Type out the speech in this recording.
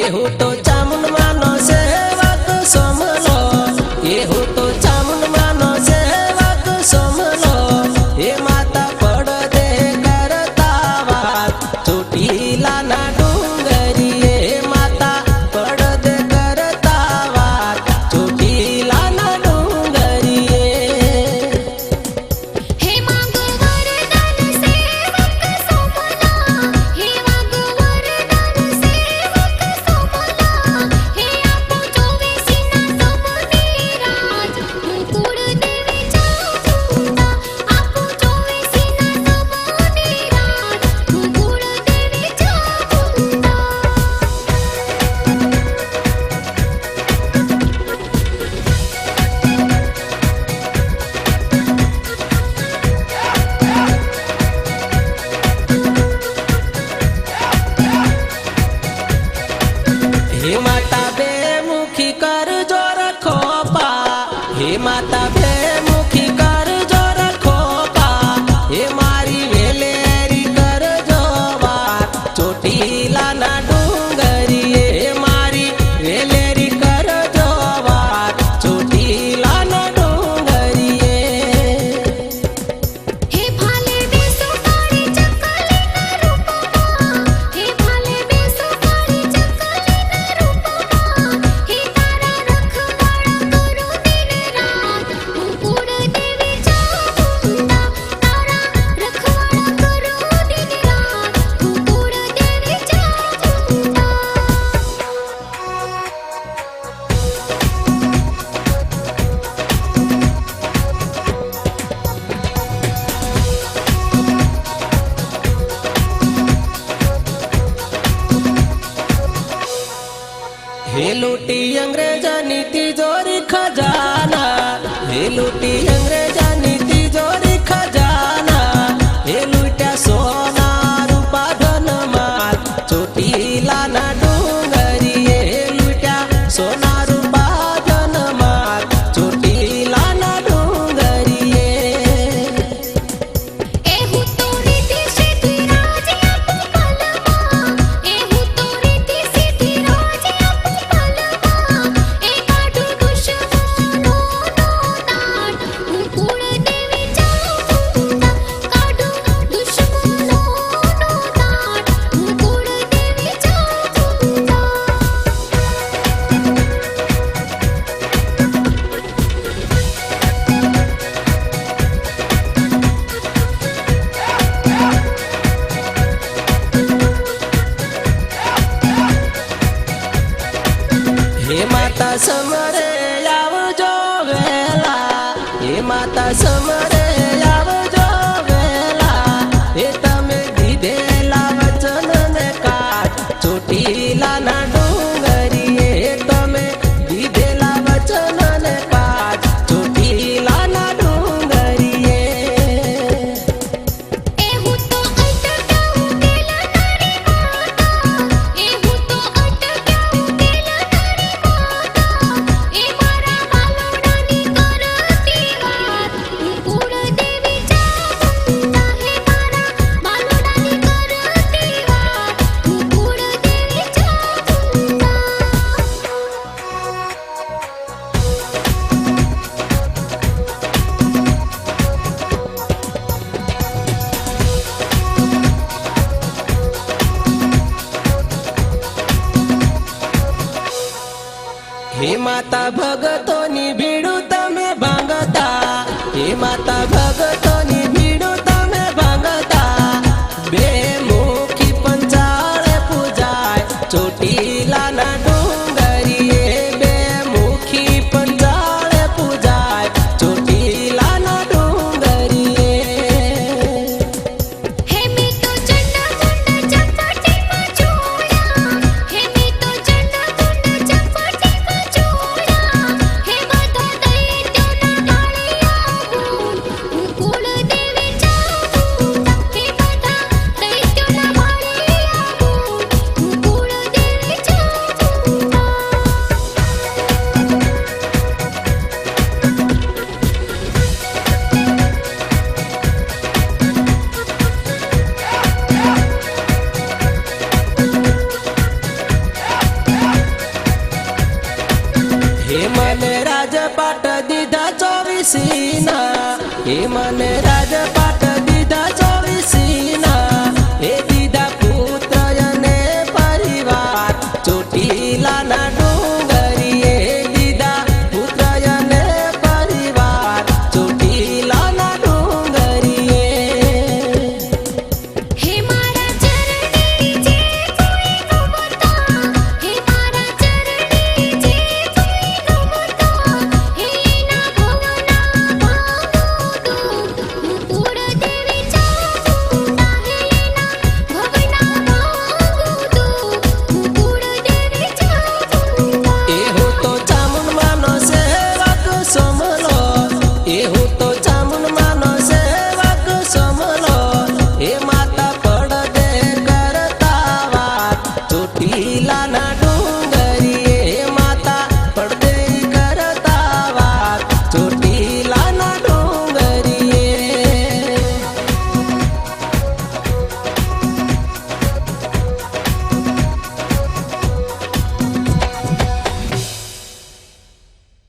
एहू तो चामुन मानो सेवक सोमलो, एहू तो चामुन मानो सेवक सोमलो। हे माता पड़ दे करता वात चोटीला ना डूंगरी। हे माता पड़ दे करता वात चोटीला ना डूंगरी। हे मांग वरदान सेवक सोमला, हे मांग वरदान सेवक सोमला। हे आपो जोवे सीना सबनी राज, मुकुड़ देवी चामुंडा। आपो जोवे सीना सबनी राज, मुकुड़ देवी चामुंडा। हे माता बेमुखी कर जो रखो पा, हे माता बेमुखी कर जो रखो पा। हे मारी वेलेरी कर जो वात चोटीला ना डूंगरी। हे मारी वेलेरी कर जो वात चोटीला ना डूंगरी। हे भाले बेसो काळी चकलीना रूपमा, हे भाले बेसो काळी चकलीना रूपमा। हे तारा रखवाड़ा करू दिन रात, मुकुड़ देवी चामुंडा। तारा रखवाड़ा करू दिन रात, मुकुड़ देवी चामुंडा। हे लूटी अंग्रेजानी तिजोरी खजाना, हे लूटी अंग्रेजानी तिजोरी खजाना। हे लूट्या सोना रूपा धन माल चोटीला ना डूंगरी। हे लूट्या सोना रूपा धन माल चोटीला ना डूंगरी। एहू तो रीति सीधी राज आपो पलमा, एहू तो रीति सीधी राज आपो पलमा। ए काढू दुश्मनो नो दाट, मुकुड़ देवी चामुंडा। काढू दुश्मनो नो दाट, मुकुड़ देवी चामुंडा। हे माता समरे आवजो वेला, हे माता समरे आवजो वेला। हे तमे दीधेला वचन ने काट चोटीला ना डूंगरी। हे तमे दीधेला वचन ने काट चोटीला ना डूंगरी। एहू तो अटक्या उकेला नारी माता, एहू तो अटक्या उकेला नारी माता। ए मारा बालोडानी करती वात, मुकुड़ देवी चामुंडा। हे मारा बालोडानी करती वात, मुकुड़ देवी चामुंडा। हे माता भगतोनी भीड़ू तमे भांगता, हे माता भगतोनी भीड़ू तमे भांगता। बेमुखी पंचाळे पूजाय चोटीला ना डूंगरी। हे बेमुखी पंचाळे पूजाय चोटीला ना डूंगरी। हे मी तो चंडामुंड चपाटीमा जोया, हे मी तो चंडामुंड चपाटीमा जोया। हे बधा ચોવીસીના એ મને રાજપાટ દીધા ચોવીસીના એ દીધા પુત્ર અને પરિવાર ચોટીલાના ડુંગરીએ દીધા પુત્ર અને પરિવાર ચોટીલાના ડુંગરીએ હે મારા ચરણે જે કોઈ નમતા હે મારા ચરણે જે કોઈ નમતા હે ના ભવના ભાગો મુકુળ દેવી ચામુંડા હે ના ભવના ભાગો મુકુળ દેવી ચામુંડા એ હું તો ચામુંડમાનો સેવક સમલો એ હું